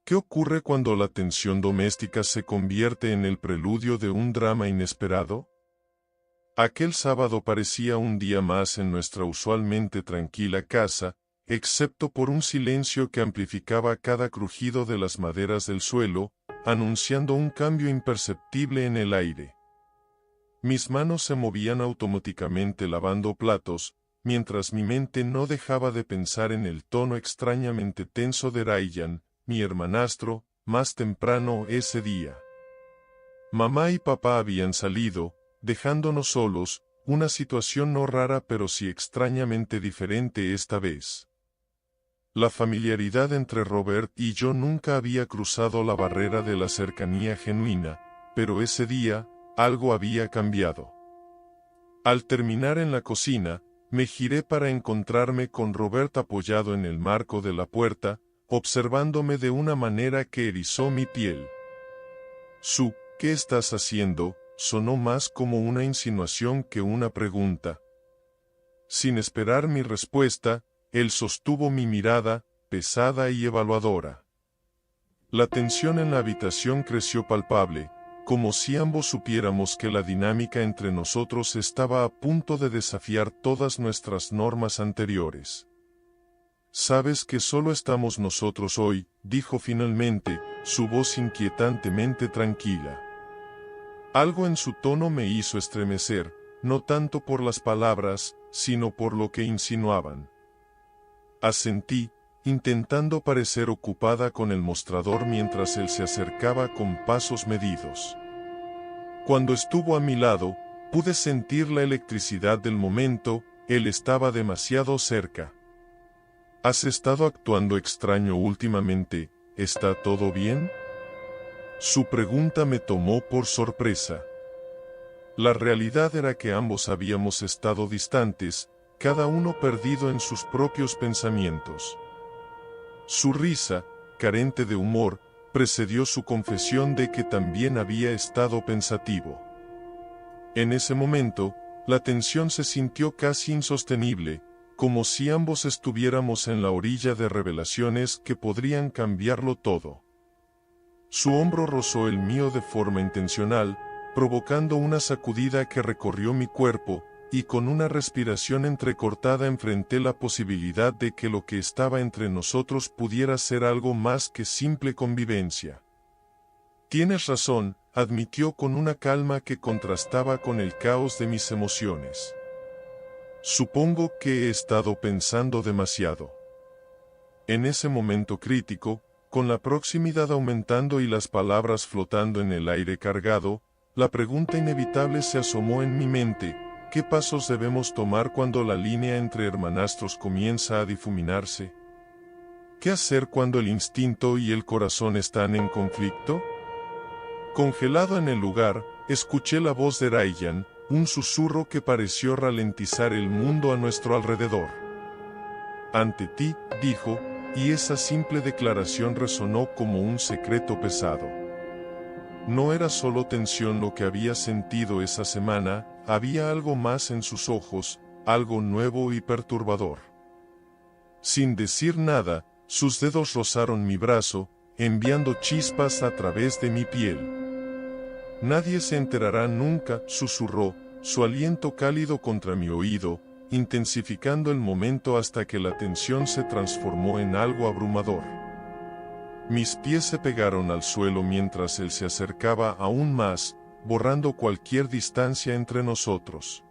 ¿Qué ocurre cuando la tensión doméstica se convierte en el preludio de un drama inesperado? Aquel sábado parecía un día más en nuestra usualmente tranquila casa, excepto por un silencio que amplificaba cada crujido de las maderas del suelo, anunciando un cambio imperceptible en el aire. Mis manos se movían automáticamente lavando platos, mientras mi mente no dejaba de pensar en el tono extrañamente tenso de Ryan, mi hermanastro, más temprano ese día. Mamá y papá habían salido, dejándonos solos, una situación no rara pero sí extrañamente diferente esta vez. La familiaridad entre Robert y yo nunca había cruzado la barrera de la cercanía genuina, pero ese día, algo había cambiado. Al terminar en la cocina, me giré para encontrarme con Robert apoyado en el marco de la puerta, observándome de una manera que erizó mi piel. ¿Qué estás haciendo?, sonó más como una insinuación que una pregunta. Sin esperar mi respuesta, él sostuvo mi mirada, pesada y evaluadora. La tensión en la habitación creció palpable, como si ambos supiéramos que la dinámica entre nosotros estaba a punto de desafiar todas nuestras normas anteriores. «Sabes que solo estamos nosotros hoy», dijo finalmente, su voz inquietantemente tranquila. Algo en su tono me hizo estremecer, no tanto por las palabras, sino por lo que insinuaban. Asentí, intentando parecer ocupada con el mostrador mientras él se acercaba con pasos medidos. Cuando estuvo a mi lado, pude sentir la electricidad del momento, él estaba demasiado cerca. ¿Has estado actuando extraño últimamente? ¿Está todo bien? Su pregunta me tomó por sorpresa. La realidad era que ambos habíamos estado distantes, cada uno perdido en sus propios pensamientos. Su risa, carente de humor, precedió su confesión de que también había estado pensativo. En ese momento, la tensión se sintió casi insostenible, como si ambos estuviéramos en la orilla de revelaciones que podrían cambiarlo todo. Su hombro rozó el mío de forma intencional, provocando una sacudida que recorrió mi cuerpo, y con una respiración entrecortada enfrenté la posibilidad de que lo que estaba entre nosotros pudiera ser algo más que simple convivencia. «Tienes razón», admitió con una calma que contrastaba con el caos de mis emociones. «Supongo que he estado pensando demasiado». En ese momento crítico, con la proximidad aumentando y las palabras flotando en el aire cargado, la pregunta inevitable se asomó en mi mente: ¿qué pasos debemos tomar cuando la línea entre hermanastros comienza a difuminarse? ¿Qué hacer cuando el instinto y el corazón están en conflicto? Congelado en el lugar, escuché la voz de Ryan, un susurro que pareció ralentizar el mundo a nuestro alrededor. «Ante ti», dijo, y esa simple declaración resonó como un secreto pesado. No era solo tensión lo que había sentido esa semana, había algo más en sus ojos, algo nuevo y perturbador. Sin decir nada, sus dedos rozaron mi brazo, enviando chispas a través de mi piel. «Nadie se enterará nunca», susurró, su aliento cálido contra mi oído, intensificando el momento hasta que la tensión se transformó en algo abrumador. Mis pies se pegaron al suelo mientras él se acercaba aún más, borrando cualquier distancia entre nosotros.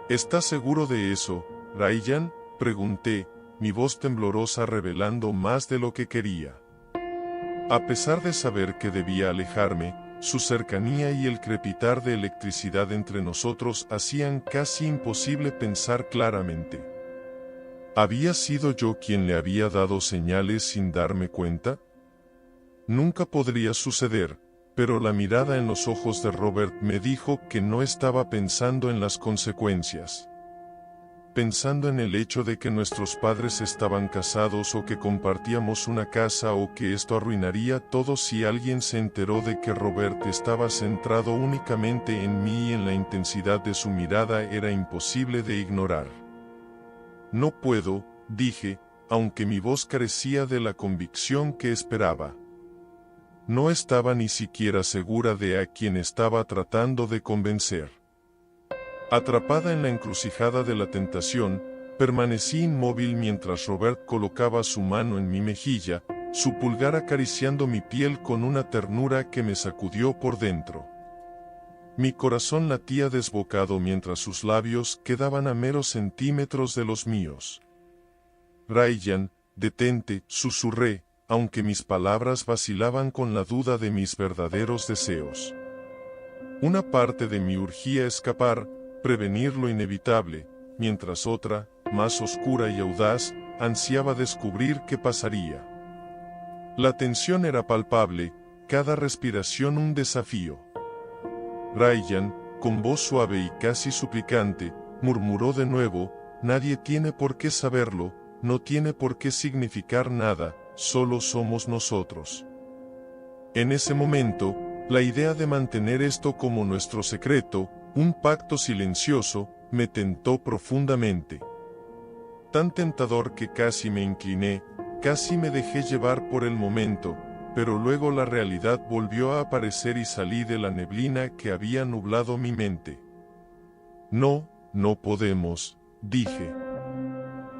«¿Estás seguro de eso, Ryan?», pregunté, mi voz temblorosa revelando más de lo que quería. A pesar de saber que debía alejarme, su cercanía y el crepitar de electricidad entre nosotros hacían casi imposible pensar claramente. ¿Había sido yo quien le había dado señales sin darme cuenta? Nunca podría suceder, pero la mirada en los ojos de Robert me dijo que no estaba pensando en las consecuencias. Pensando en el hecho de que nuestros padres estaban casados o que compartíamos una casa o que esto arruinaría todo si alguien se enteró de que Robert estaba centrado únicamente en mí y en la intensidad de su mirada era imposible de ignorar. «No puedo», dije, aunque mi voz carecía de la convicción que esperaba. No estaba ni siquiera segura de a quién estaba tratando de convencer. Atrapada en la encrucijada de la tentación, permanecí inmóvil mientras Robert colocaba su mano en mi mejilla, su pulgar acariciando mi piel con una ternura que me sacudió por dentro. Mi corazón latía desbocado mientras sus labios quedaban a meros centímetros de los míos. «Ryan, detente», susurré, aunque mis palabras vacilaban con la duda de mis verdaderos deseos. Una parte de mí urgía escapar, prevenir lo inevitable, mientras otra, más oscura y audaz, ansiaba descubrir qué pasaría. La tensión era palpable, cada respiración un desafío. Ryan, con voz suave y casi suplicante, murmuró de nuevo: «Nadie tiene por qué saberlo, no tiene por qué significar nada, solo somos nosotros». En ese momento, la idea de mantener esto como nuestro secreto, un pacto silencioso, me tentó profundamente. Tan tentador que casi me incliné, casi me dejé llevar por el momento, pero luego la realidad volvió a aparecer y salí de la neblina que había nublado mi mente. «No, no podemos», dije.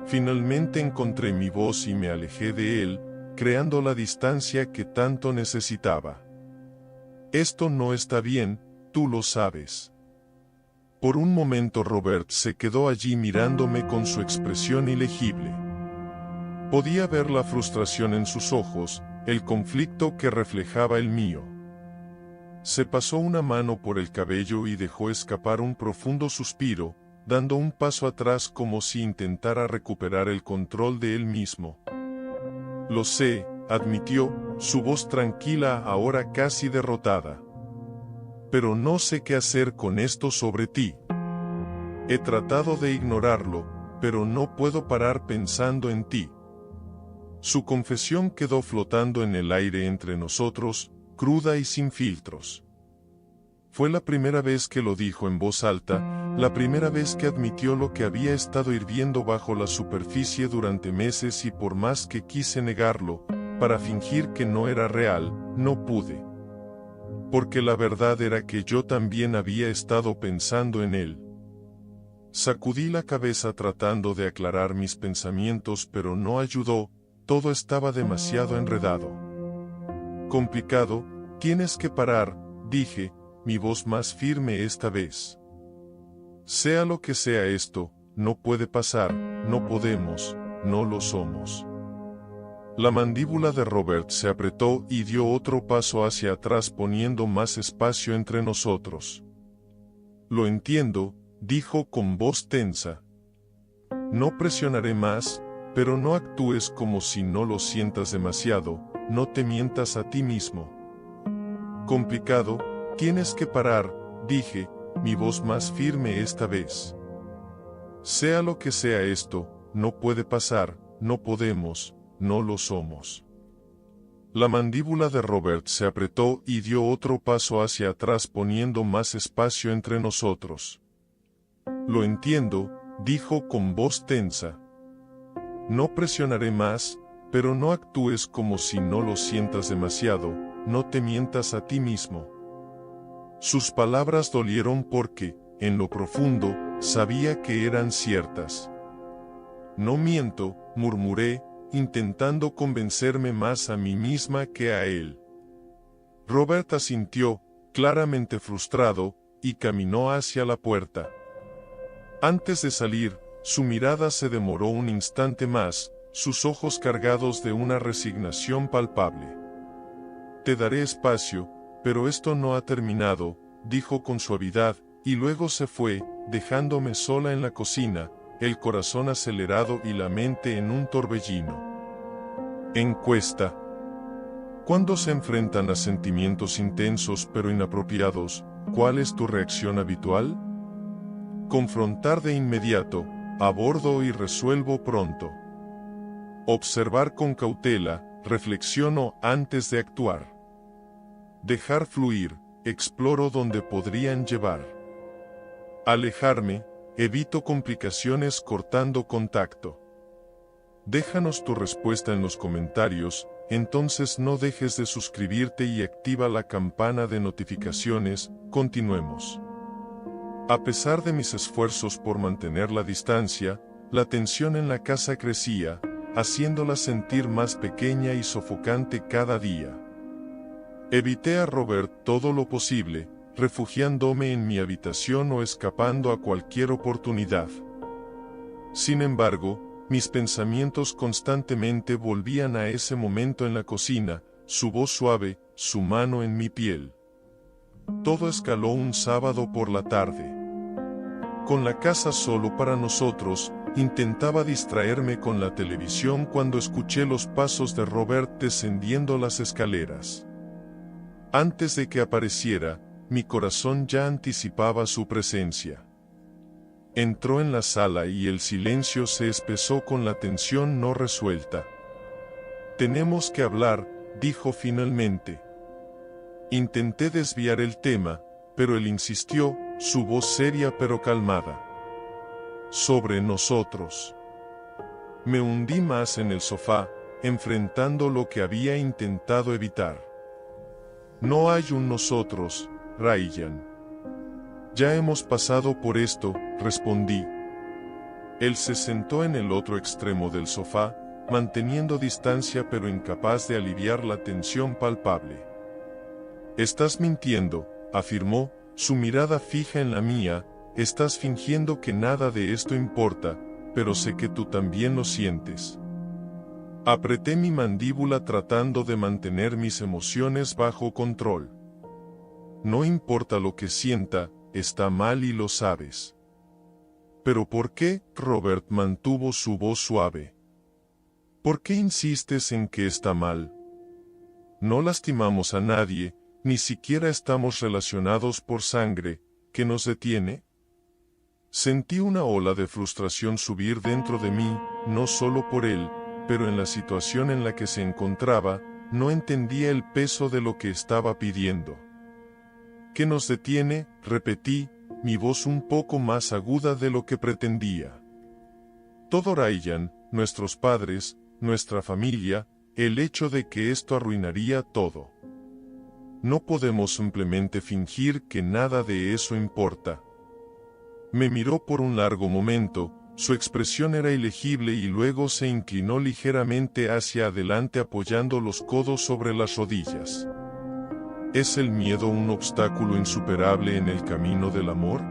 Finalmente encontré mi voz y me alejé de él, creando la distancia que tanto necesitaba. «Esto no está bien, tú lo sabes». Por un momento Robert se quedó allí mirándome con su expresión ilegible. Podía ver la frustración en sus ojos, el conflicto que reflejaba el mío. Se pasó una mano por el cabello y dejó escapar un profundo suspiro, dando un paso atrás como si intentara recuperar el control de él mismo. «Lo sé», admitió, su voz tranquila ahora casi derrotada. «Pero no sé qué hacer con esto sobre ti. He tratado de ignorarlo, pero no puedo parar pensando en ti». Su confesión quedó flotando en el aire entre nosotros, cruda y sin filtros. Fue la primera vez que lo dijo en voz alta, la primera vez que admitió lo que había estado hirviendo bajo la superficie durante meses, y por más que quise negarlo, para fingir que no era real, no pude. Porque la verdad era que yo también había estado pensando en él. Sacudí la cabeza tratando de aclarar mis pensamientos, pero no ayudó, todo estaba demasiado enredado. «Complicado, tienes que parar», dije, mi voz más firme esta vez. «Sea lo que sea esto, no puede pasar, no podemos, no lo somos». La mandíbula de Robert se apretó y dio otro paso hacia atrás, poniendo más espacio entre nosotros. «Lo entiendo», dijo con voz tensa. «No presionaré más, pero no actúes como si no lo sientas demasiado, no te mientas a ti mismo». «Complicado, tienes que parar», dije, mi voz más firme esta vez. «Sea lo que sea esto, no puede pasar, no podemos, no lo somos». La mandíbula de Robert se apretó y dio otro paso hacia atrás, poniendo más espacio entre nosotros. «Lo entiendo», dijo con voz tensa. «No presionaré más, pero no actúes como si no lo sientas demasiado, no te mientas a ti mismo». Sus palabras dolieron porque, en lo profundo, sabía que eran ciertas. «No miento», murmuré, intentando convencerme más a mí misma que a él. Robert asintió, claramente frustrado, y caminó hacia la puerta. Antes de salir, su mirada se demoró un instante más, sus ojos cargados de una resignación palpable. «Te daré espacio, pero esto no ha terminado», dijo con suavidad, y luego se fue, dejándome sola en la cocina, el corazón acelerado y la mente en un torbellino. Encuesta. Cuando se enfrentan a sentimientos intensos pero inapropiados, ¿cuál es tu reacción habitual? Confrontar de inmediato, abordo y resuelvo pronto. Observar con cautela, reflexiono antes de actuar. Dejar fluir, exploro donde podrían llevar. Alejarme, evito complicaciones cortando contacto. Déjanos tu respuesta en los comentarios, entonces no dejes de suscribirte y activa la campana de notificaciones. Continuemos. A pesar de mis esfuerzos por mantener la distancia, la tensión en la casa crecía, haciéndola sentir más pequeña y sofocante cada día. Evité a Robert todo lo posible, refugiándome en mi habitación o escapando a cualquier oportunidad. Sin embargo, mis pensamientos constantemente volvían a ese momento en la cocina, su voz suave, su mano en mi piel. Todo escaló un sábado por la tarde. Con la casa solo para nosotros, intentaba distraerme con la televisión cuando escuché los pasos de Robert descendiendo las escaleras. Antes de que apareciera, mi corazón ya anticipaba su presencia. Entró en la sala y el silencio se espesó con la tensión no resuelta. «Tenemos que hablar», dijo finalmente. Intenté desviar el tema, pero él insistió, su voz seria pero calmada. «Sobre nosotros». Me hundí más en el sofá, enfrentando lo que había intentado evitar. «No hay un nosotros, Ryan. Ya hemos pasado por esto», respondí. Él se sentó en el otro extremo del sofá, manteniendo distancia pero incapaz de aliviar la tensión palpable. «Estás mintiendo», afirmó, su mirada fija en la mía. «Estás fingiendo que nada de esto importa, pero sé que tú también lo sientes». Apreté mi mandíbula tratando de mantener mis emociones bajo control. «No importa lo que sienta, está mal y lo sabes». «¿Pero por qué?» Robert mantuvo su voz suave. «¿Por qué insistes en que está mal? No lastimamos a nadie, ni siquiera estamos relacionados por sangre. ¿Qué nos detiene?» Sentí una ola de frustración subir dentro de mí, no solo por él, pero en la situación en la que se encontraba. No entendía el peso de lo que estaba pidiendo. «¿Qué nos detiene?», repetí, mi voz un poco más aguda de lo que pretendía. «Todo, Ryan, nuestros padres, nuestra familia, el hecho de que esto arruinaría todo. No podemos simplemente fingir que nada de eso importa». Me miró por un largo momento, su expresión era ilegible y luego se inclinó ligeramente hacia adelante apoyando los codos sobre las rodillas. ¿Es el miedo un obstáculo insuperable en el camino del amor?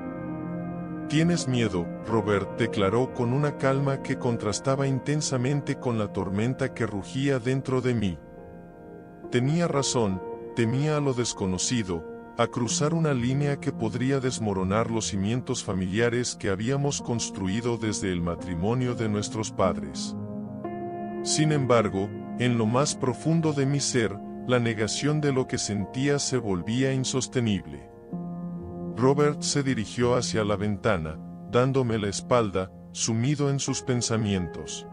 «Tienes miedo», Robert declaró con una calma que contrastaba intensamente con la tormenta que rugía dentro de mí. Tenía razón, temía a lo desconocido, a cruzar una línea que podría desmoronar los cimientos familiares que habíamos construido desde el matrimonio de nuestros padres. Sin embargo, en lo más profundo de mi ser, la negación de lo que sentía se volvía insostenible. Robert se dirigió hacia la ventana, dándome la espalda, sumido en sus pensamientos.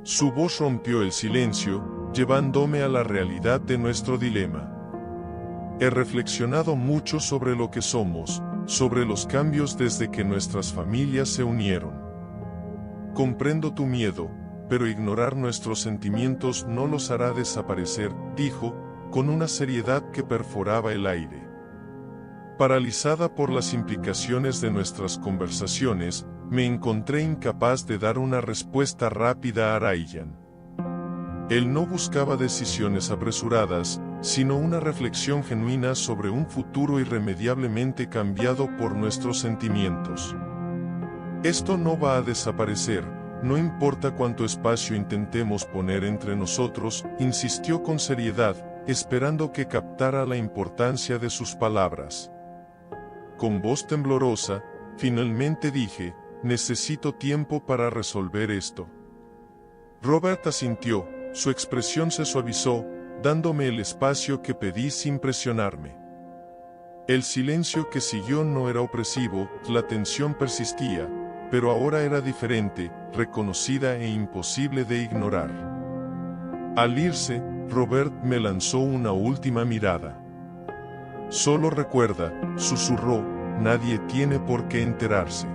Su voz rompió el silencio, llevándome a la realidad de nuestro dilema. «He reflexionado mucho sobre lo que somos, sobre los cambios desde que nuestras familias se unieron. Comprendo tu miedo, pero ignorar nuestros sentimientos no los hará desaparecer», dijo, con una seriedad que perforaba el aire. Paralizada por las implicaciones de nuestras conversaciones, me encontré incapaz de dar una respuesta rápida a Ryan. Él no buscaba decisiones apresuradas, sino una reflexión genuina sobre un futuro irremediablemente cambiado por nuestros sentimientos. «Esto no va a desaparecer, no importa cuánto espacio intentemos poner entre nosotros», insistió con seriedad, esperando que captara la importancia de sus palabras. Con voz temblorosa, finalmente dije: «Necesito tiempo para resolver esto». Robert asintió, su expresión se suavizó, dándome el espacio que pedí sin presionarme. El silencio que siguió no era opresivo, la tensión persistía, pero ahora era diferente, reconocida e imposible de ignorar. Al irse, Robert me lanzó una última mirada. «Solo recuerda», susurró, «nadie tiene por qué enterarse».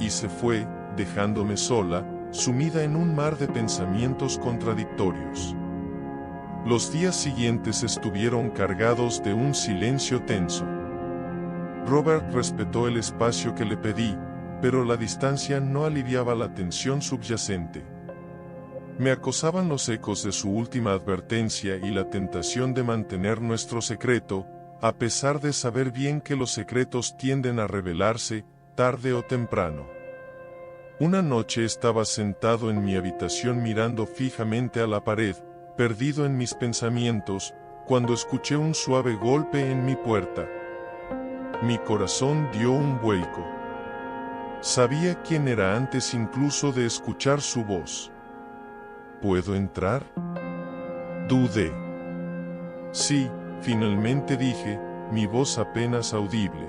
Y se fue, dejándome sola, sumida en un mar de pensamientos contradictorios. Los días siguientes estuvieron cargados de un silencio tenso. Robert respetó el espacio que le pedí, pero la distancia no aliviaba la tensión subyacente. Me acosaban los ecos de su última advertencia y la tentación de mantener nuestro secreto, a pesar de saber bien que los secretos tienden a revelarse, tarde o temprano. Una noche estaba sentado en mi habitación mirando fijamente a la pared, perdido en mis pensamientos, cuando escuché un suave golpe en mi puerta. Mi corazón dio un vuelco. Sabía quién era antes incluso de escuchar su voz. ¿Puedo entrar? Dudé. Sí, finalmente dije, mi voz apenas audible.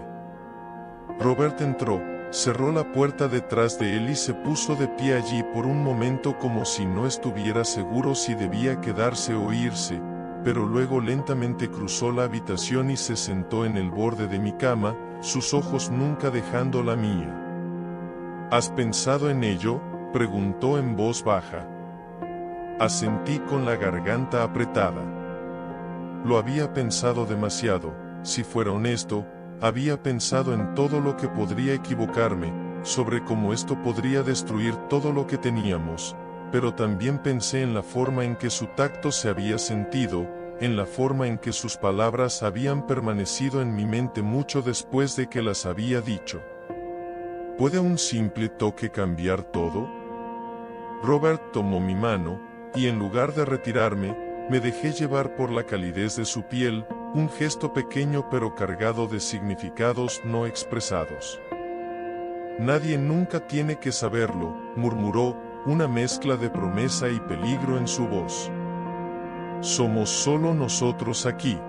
Robert entró, cerró la puerta detrás de él y se puso de pie allí por un momento como si no estuviera seguro si debía quedarse o irse, pero luego lentamente cruzó la habitación y se sentó en el borde de mi cama, sus ojos nunca dejando la mía. ¿Has pensado en ello?, preguntó en voz baja. Asentí con la garganta apretada. Lo había pensado demasiado, si fuera honesto, había pensado en todo lo que podría equivocarme, sobre cómo esto podría destruir todo lo que teníamos, pero también pensé en la forma en que su tacto se había sentido, en la forma en que sus palabras habían permanecido en mi mente mucho después de que las había dicho. ¿Puede un simple toque cambiar todo? Robert tomó mi mano, y en lugar de retirarme, me dejé llevar por la calidez de su piel, un gesto pequeño pero cargado de significados no expresados. Nadie nunca tiene que saberlo, murmuró, una mezcla de promesa y peligro en su voz. Somos solo nosotros aquí.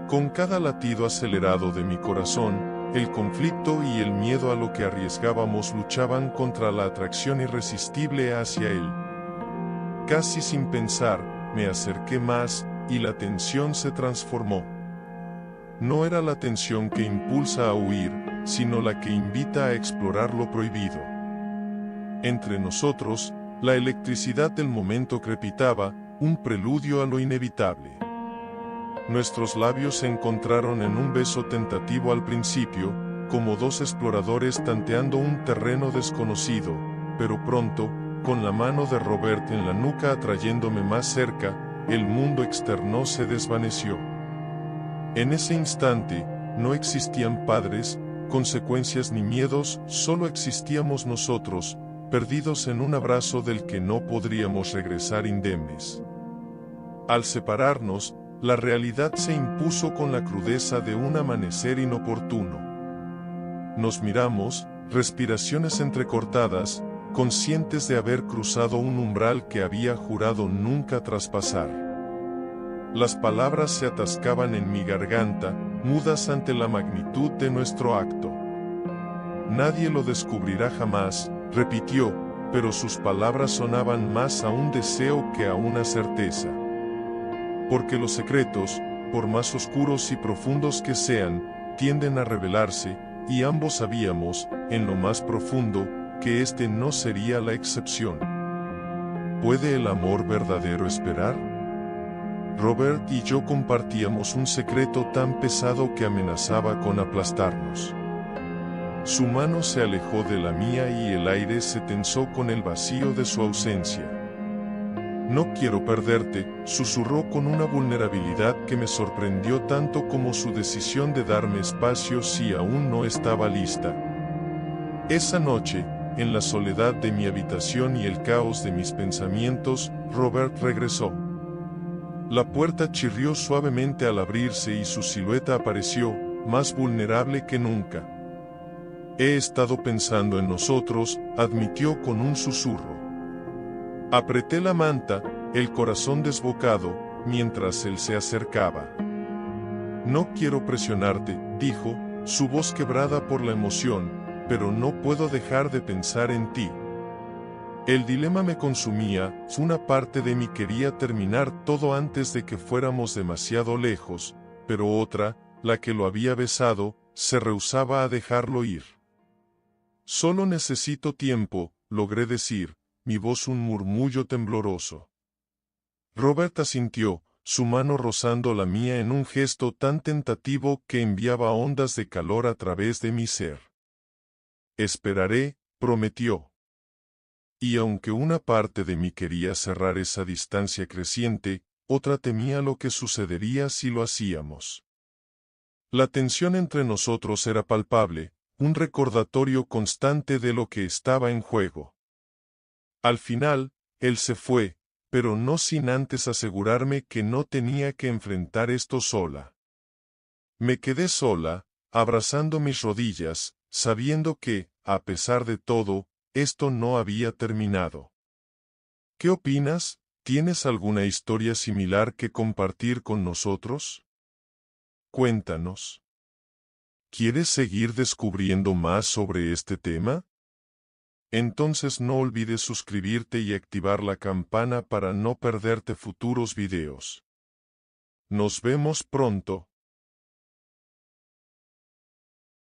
Con cada latido acelerado de mi corazón, el conflicto y el miedo a lo que arriesgábamos luchaban contra la atracción irresistible hacia él. Casi sin pensar, me acerqué más, y la tensión se transformó. No era la tensión que impulsa a huir, sino la que invita a explorar lo prohibido. Entre nosotros, la electricidad del momento crepitaba, un preludio a lo inevitable. Nuestros labios se encontraron en un beso tentativo al principio, como dos exploradores tanteando un terreno desconocido, pero pronto, con la mano de Robert en la nuca atrayéndome más cerca, el mundo externo se desvaneció. En ese instante, no existían padres, consecuencias ni miedos, solo existíamos nosotros, perdidos en un abrazo del que no podríamos regresar indemnes. Al separarnos, la realidad se impuso con la crudeza de un amanecer inoportuno. Nos miramos, respiraciones entrecortadas, conscientes de haber cruzado un umbral que había jurado nunca traspasar. Las palabras se atascaban en mi garganta, mudas ante la magnitud de nuestro acto. Nadie lo descubrirá jamás, repitió, pero sus palabras sonaban más a un deseo que a una certeza. Porque los secretos, por más oscuros y profundos que sean, tienden a revelarse, y ambos sabíamos, en lo más profundo, que este no sería la excepción. ¿Puede el amor verdadero esperar? Robert y yo compartíamos un secreto tan pesado que amenazaba con aplastarnos. Su mano se alejó de la mía y el aire se tensó con el vacío de su ausencia. No quiero perderte, susurró con una vulnerabilidad que me sorprendió tanto como su decisión de darme espacio si aún no estaba lista. Esa noche, en la soledad de mi habitación y el caos de mis pensamientos, Robert regresó. La puerta chirrió suavemente al abrirse y su silueta apareció, más vulnerable que nunca. He estado pensando en nosotros, admitió con un susurro. Apreté la manta, el corazón desbocado, mientras él se acercaba. No quiero presionarte, dijo, su voz quebrada por la emoción, pero no puedo dejar de pensar en ti. El dilema me consumía, una parte de mí quería terminar todo antes de que fuéramos demasiado lejos, pero otra, la que lo había besado, se rehusaba a dejarlo ir. Solo necesito tiempo, logré decir, mi voz un murmullo tembloroso. Robert asintió, su mano rozando la mía en un gesto tan tentativo que enviaba ondas de calor a través de mi ser. Esperaré, prometió. Y aunque una parte de mí quería cerrar esa distancia creciente, otra temía lo que sucedería si lo hacíamos. La tensión entre nosotros era palpable, un recordatorio constante de lo que estaba en juego. Al final, él se fue, pero no sin antes asegurarme que no tenía que enfrentar esto sola. Me quedé sola, abrazando mis rodillas, sabiendo que, a pesar de todo, esto no había terminado. ¿Qué opinas? ¿Tienes alguna historia similar que compartir con nosotros? Cuéntanos. ¿Quieres seguir descubriendo más sobre este tema? Entonces no olvides suscribirte y activar la campana para no perderte futuros videos. Nos vemos pronto.